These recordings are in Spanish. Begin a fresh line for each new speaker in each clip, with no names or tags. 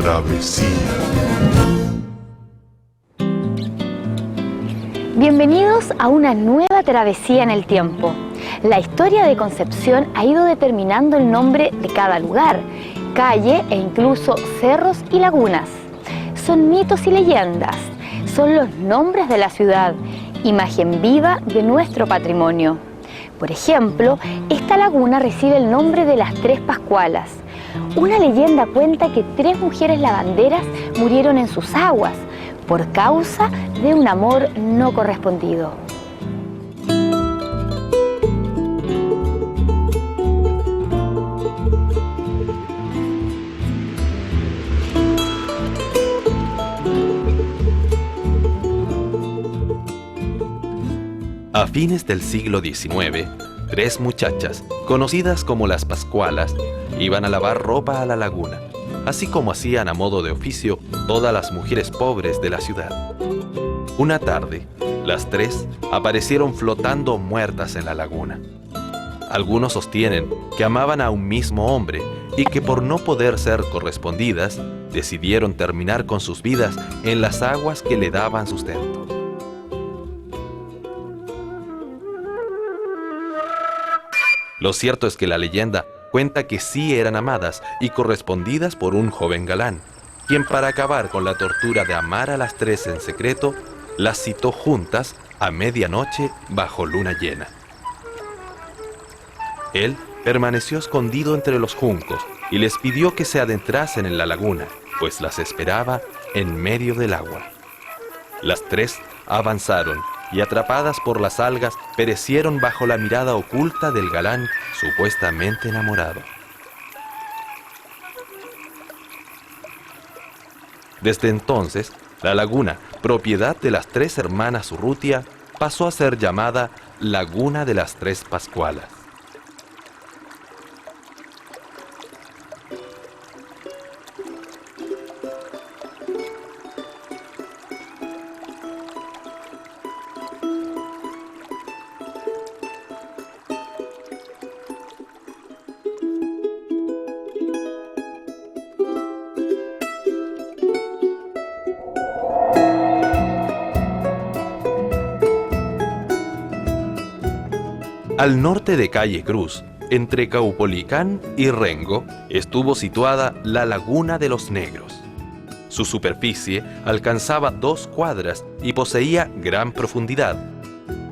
travesía.
Bienvenidos a una nueva travesía en el tiempo. La historia de Concepción ha ido determinando el nombre de cada lugar, calle e incluso cerros y lagunas. Son mitos y leyendas, son los nombres de la ciudad, imagen viva de nuestro patrimonio. Por ejemplo, esta laguna recibe el nombre de las Tres Pascualas. Una leyenda cuenta que 3 mujeres lavanderas murieron en sus aguas por causa de un amor no correspondido.
A fines del siglo XIX, 3 muchachas, conocidas como las Pascualas, iban a lavar ropa a la laguna, así como hacían a modo de oficio todas las mujeres pobres de la ciudad. Una tarde, las 3 aparecieron flotando muertas en la laguna. Algunos sostienen que amaban a un mismo hombre y que por no poder ser correspondidas, decidieron terminar con sus vidas en las aguas que le daban sustento. Lo cierto es que la leyenda cuenta que sí eran amadas y correspondidas por un joven galán, quien para acabar con la tortura de amar a las 3 en secreto, las citó juntas a medianoche bajo luna llena. Él permaneció escondido entre los juncos y les pidió que se adentrasen en la laguna, pues las esperaba en medio del agua. Las 3 avanzaron y atrapadas por las algas perecieron bajo la mirada oculta del galán supuestamente enamorado. Desde entonces, la laguna, propiedad de las 3 hermanas Urrutia, pasó a ser llamada Laguna de las 3 Pascualas. Al norte de Calle Cruz, entre Caupolicán y Rengo, estuvo situada la Laguna de los Negros. Su superficie alcanzaba 2 cuadras y poseía gran profundidad.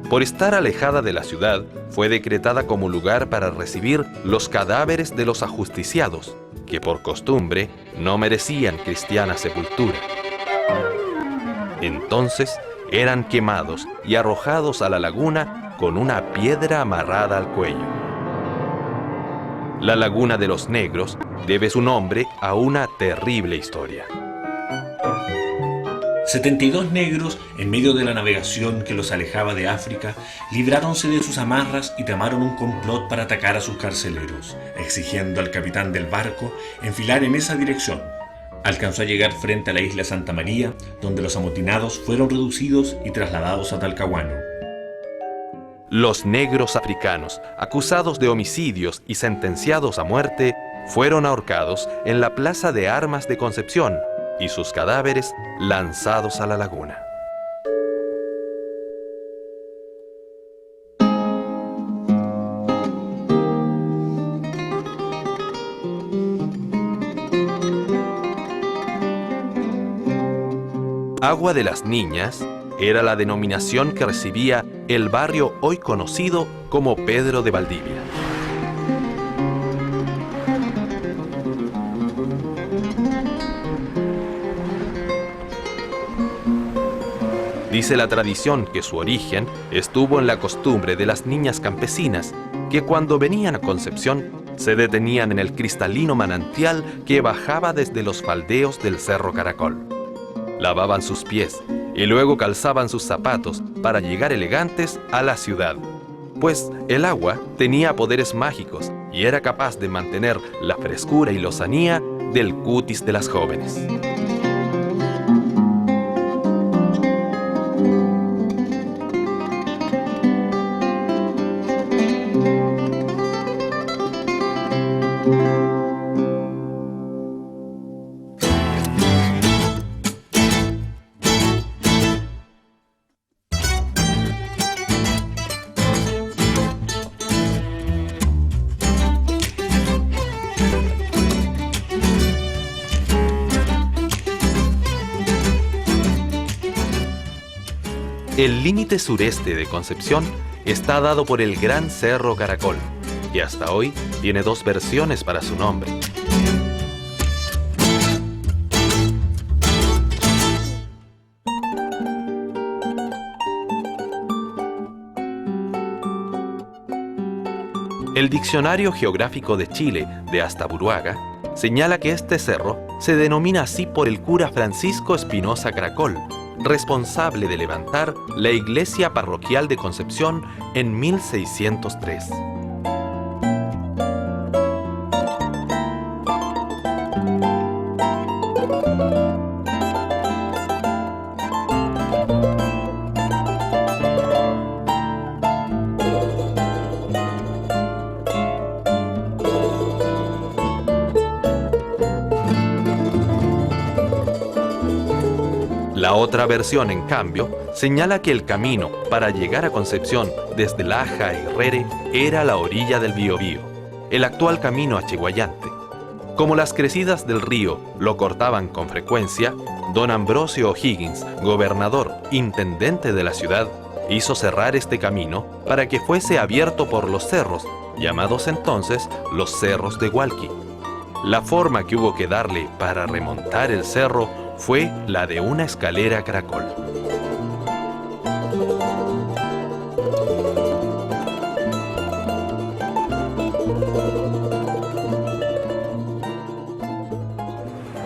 Por estar alejada de la ciudad, fue decretada como lugar para recibir los cadáveres de los ajusticiados, que por costumbre no merecían cristiana sepultura. Entonces eran quemados y arrojados a la laguna con una piedra amarrada al cuello. La Laguna de los Negros debe su nombre a una terrible historia.
72 negros, en medio de la navegación que los alejaba de África, libráronse de sus amarras y tramaron un complot para atacar a sus carceleros, exigiendo al capitán del barco enfilar en esa dirección. Alcanzó a llegar frente a la isla Santa María, donde los amotinados fueron reducidos y trasladados a Talcahuano.
Los negros africanos, acusados de homicidios y sentenciados a muerte, fueron ahorcados en la Plaza de Armas de Concepción y sus cadáveres lanzados a la laguna. Agua de las Niñas era la denominación que recibía el barrio hoy conocido como Pedro de Valdivia. Dice la tradición que su origen estuvo en la costumbre de las niñas campesinas, que cuando venían a Concepción se detenían en el cristalino manantial que bajaba desde los faldeos del Cerro Caracol. Lavaban sus pies y luego calzaban sus zapatos para llegar elegantes a la ciudad, pues el agua tenía poderes mágicos y era capaz de mantener la frescura y lozanía del cutis de las jóvenes. El límite sureste de Concepción está dado por el Gran Cerro Caracol, que hasta hoy tiene dos versiones para su nombre. El Diccionario Geográfico de Chile de Astaburuaga señala que este cerro se denomina así por el cura Francisco Espinosa Caracol, responsable de levantar la iglesia parroquial de Concepción en 1603. La otra versión, en cambio, señala que el camino para llegar a Concepción desde Laja a Herrere era la orilla del Biobío, el actual camino a Chiguayante. Como las crecidas del río lo cortaban con frecuencia, don Ambrosio O'Higgins, gobernador, intendente de la ciudad, hizo cerrar este camino para que fuese abierto por los cerros, llamados entonces los cerros de Hualqui. La forma que hubo que darle para remontar el cerro fue la de una escalera caracol.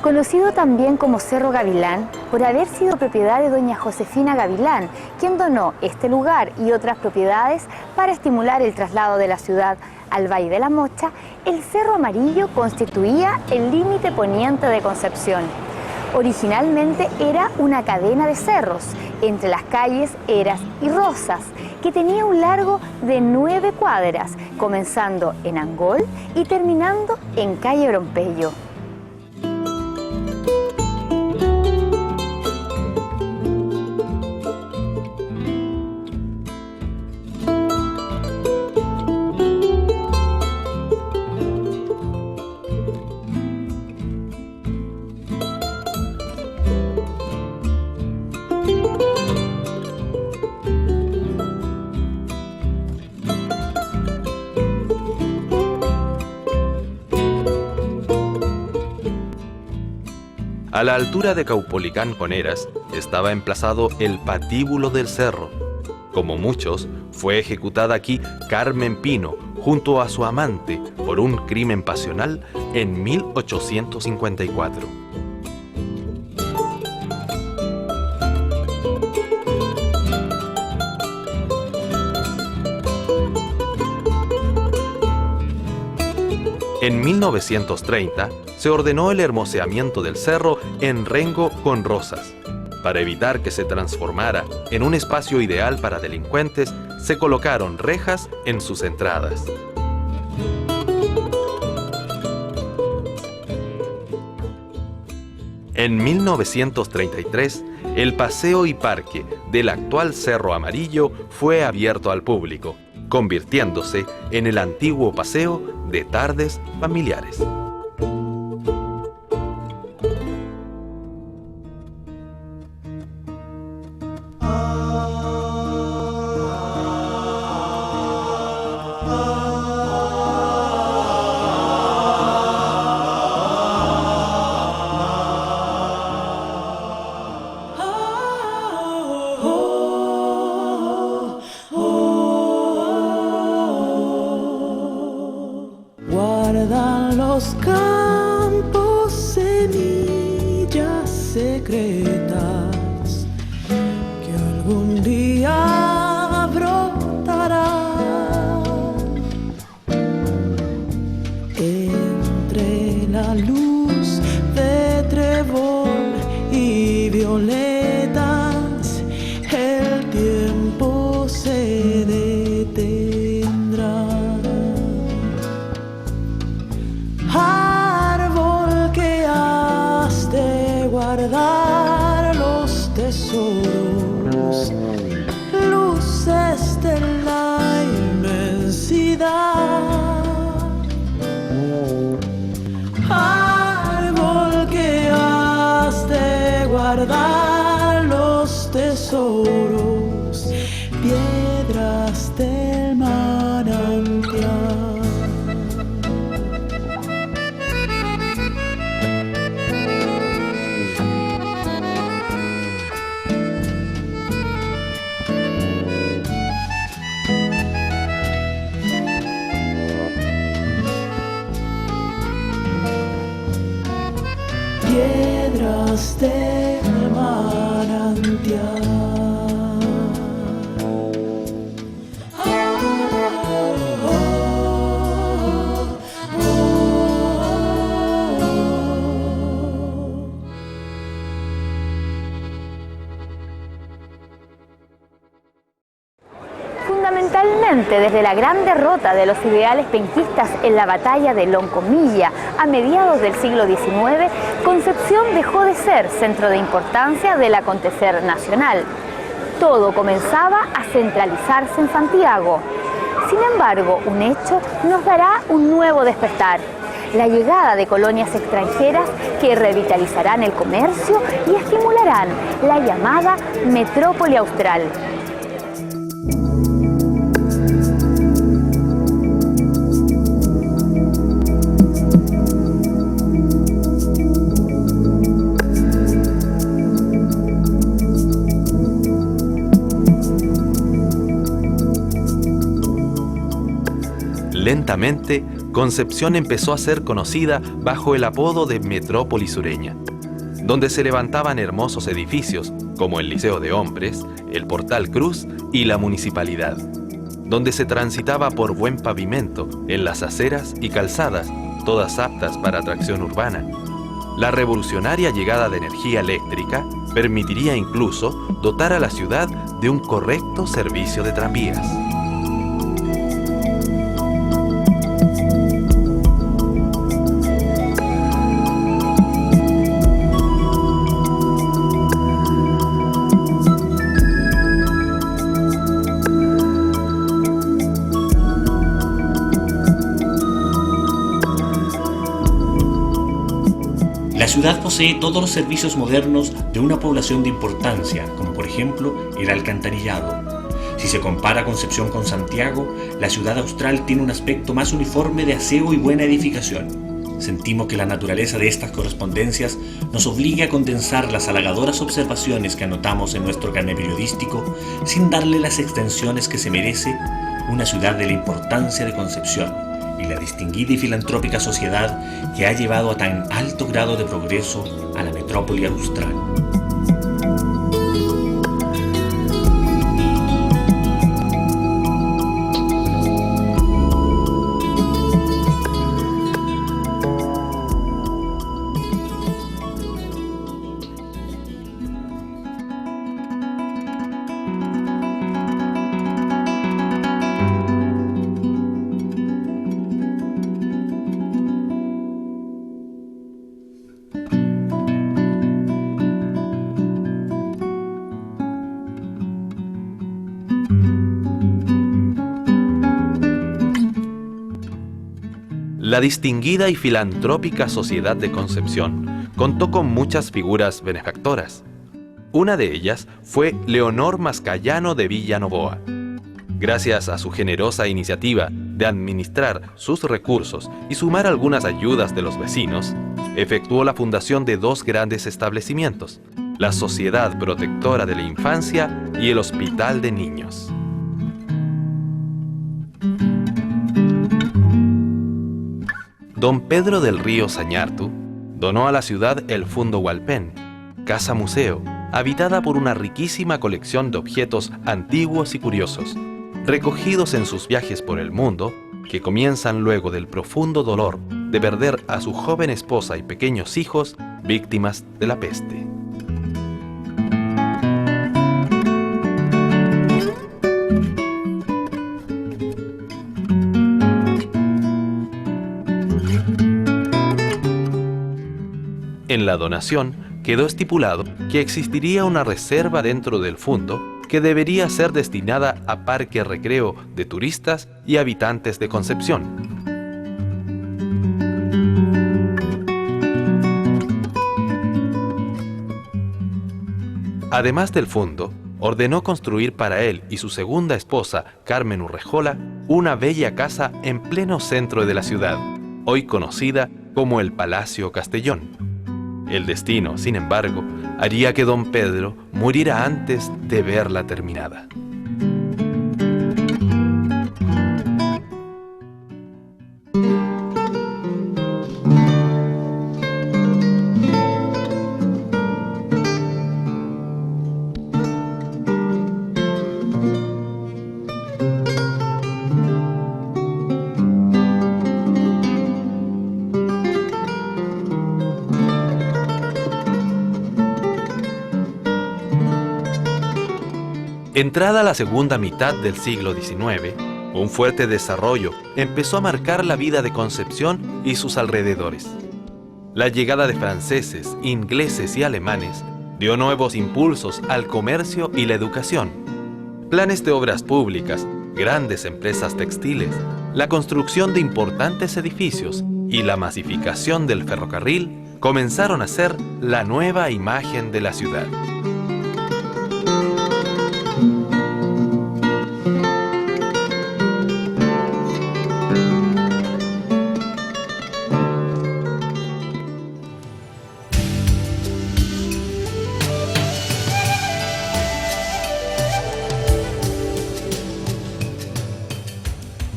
Conocido también como Cerro Gavilán, por haber sido propiedad de doña Josefina Gavilán, quien donó este lugar y otras propiedades para estimular el traslado de la ciudad al Valle de la Mocha, el Cerro Amarillo constituía el límite poniente de Concepción. Originalmente era una cadena de cerros entre las calles Heras y Rosas, que tenía un largo de 9 cuadras, comenzando en Angol y terminando en calle Brompello.
A la altura de Caupolicán con Heras estaba emplazado el patíbulo del cerro. Como muchos, fue ejecutada aquí Carmen Pino junto a su amante por un crimen pasional en 1854. En 1930 se ordenó el hermoseamiento del cerro en Rengo con Rosas. Para evitar que se transformara en un espacio ideal para delincuentes, se colocaron rejas en sus entradas. En 1933, el paseo y parque del actual Cerro Amarillo fue abierto al público, convirtiéndose en el antiguo paseo de tardes familiares.
Guardan los campos semillas secretas que algún día brotarán entre la luz de trébol y violetas. El tiempo se detendrá. Árbol que has de guardar los tesoros, luces de la inmensidad. Árbol que has de guardar los tesoros, piedras del manantial.
Fundamentalmente desde la gran derrota de los ideales penquistas en la batalla de Loncomilla a mediados del siglo XIX, Concepción dejó de ser centro de importancia del acontecer nacional. Todo comenzaba a centralizarse en Santiago. Sin embargo, un hecho nos dará un nuevo despertar: la llegada de colonias extranjeras que revitalizarán el comercio y estimularán la llamada metrópoli austral.
Lentamente, Concepción empezó a ser conocida bajo el apodo de Metrópoli Sureña, donde se levantaban hermosos edificios como el Liceo de Hombres, el Portal Cruz y la Municipalidad, donde se transitaba por buen pavimento en las aceras y calzadas, todas aptas para tracción urbana. La revolucionaria llegada de energía eléctrica permitiría incluso dotar a la ciudad de un correcto servicio de tranvías.
La ciudad posee todos los servicios modernos de una población de importancia, como por ejemplo el alcantarillado. Si se compara Concepción con Santiago, la ciudad austral tiene un aspecto más uniforme de aseo y buena edificación. Sentimos que la naturaleza de estas correspondencias nos obliga a condensar las halagadoras observaciones que anotamos en nuestro carnet periodístico sin darle las extensiones que se merece una ciudad de la importancia de Concepción y la distinguida y filantrópica sociedad que ha llevado a tan alto grado de progreso a la metrópoli austral.
La distinguida y filantrópica Sociedad de Concepción contó con muchas figuras benefactoras. Una de ellas fue Leonor Mascayano de Villanovoa. Gracias a su generosa iniciativa de administrar sus recursos y sumar algunas ayudas de los vecinos, efectuó la fundación de dos grandes establecimientos: la Sociedad Protectora de la Infancia y el Hospital de Niños. Don Pedro del Río Sañartu donó a la ciudad el Fundo Hualpén, casa museo, habitada por una riquísima colección de objetos antiguos y curiosos, recogidos en sus viajes por el mundo, que comienzan luego del profundo dolor de perder a su joven esposa y pequeños hijos víctimas de la peste. En la donación quedó estipulado que existiría una reserva dentro del fondo que debería ser destinada a parque recreo de turistas y habitantes de Concepción. Además del fondo, ordenó construir para él y su segunda esposa, Carmen Urrejola, una bella casa en pleno centro de la ciudad, hoy conocida como el Palacio Castellón. El destino, sin embargo, haría que don Pedro muriera antes de verla terminada. Entrada la segunda mitad del siglo XIX, un fuerte desarrollo empezó a marcar la vida de Concepción y sus alrededores. La llegada de franceses, ingleses y alemanes dio nuevos impulsos al comercio y la educación. Planes de obras públicas, grandes empresas textiles, la construcción de importantes edificios y la masificación del ferrocarril comenzaron a ser la nueva imagen de la ciudad.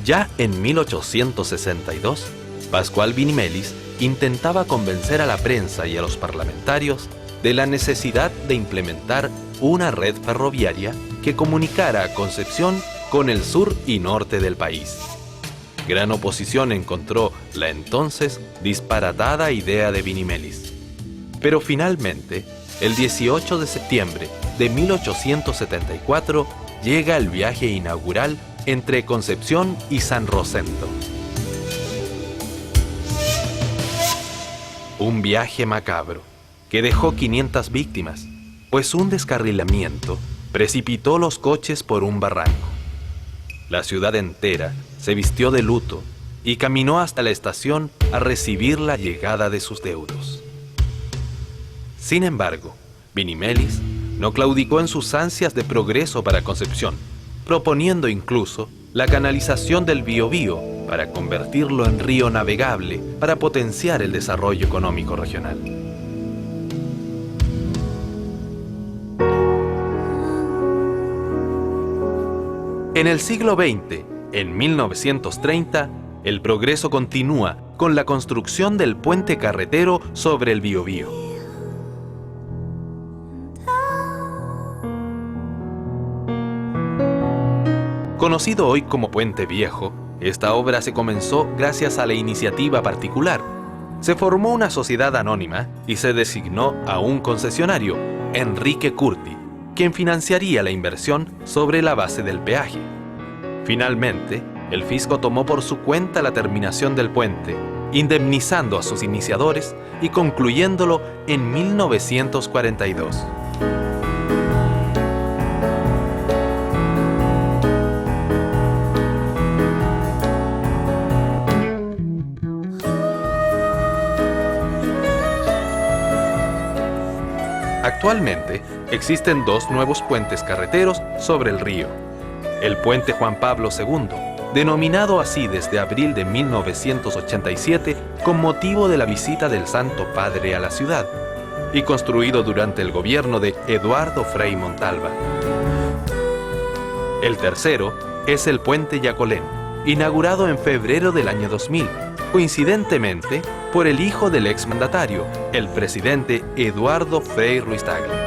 Ya en 1862, Pascual Vinimelis intentaba convencer a la prensa y a los parlamentarios de la necesidad de implementar una red ferroviaria que comunicara a Concepción con el sur y norte del país. Gran oposición encontró la entonces disparatada idea de Vinimelis. Pero finalmente, el 18 de septiembre de 1874, llega el viaje inaugural entre Concepción y San Rosendo. Un viaje macabro que dejó 500 víctimas, pues un descarrilamiento precipitó los coches por un barranco. La ciudad entera se vistió de luto y caminó hasta la estación a recibir la llegada de sus deudos. Sin embargo, Vinimelis no claudicó en sus ansias de progreso para Concepción, proponiendo incluso la canalización del Biobío para convertirlo en río navegable para potenciar el desarrollo económico regional. En el siglo XX, en 1930, el progreso continúa con la construcción del puente carretero sobre el Biobío. Conocido hoy como Puente Viejo, esta obra se comenzó gracias a la iniciativa particular. Se formó una sociedad anónima y se designó a un concesionario, Enrique Curti, quien financiaría la inversión sobre la base del peaje. Finalmente, el fisco tomó por su cuenta la terminación del puente, indemnizando a sus iniciadores y concluyéndolo en 1942. Actualmente existen dos nuevos puentes carreteros sobre el río. El puente Juan Pablo II, denominado así desde abril de 1987 con motivo de la visita del Santo Padre a la ciudad, y construido durante el gobierno de Eduardo Frei Montalva. El tercero es el puente Yacolén, inaugurado en febrero del año 2000, coincidentemente por el hijo del exmandatario, el presidente Eduardo Frei Ruiz-Tagle.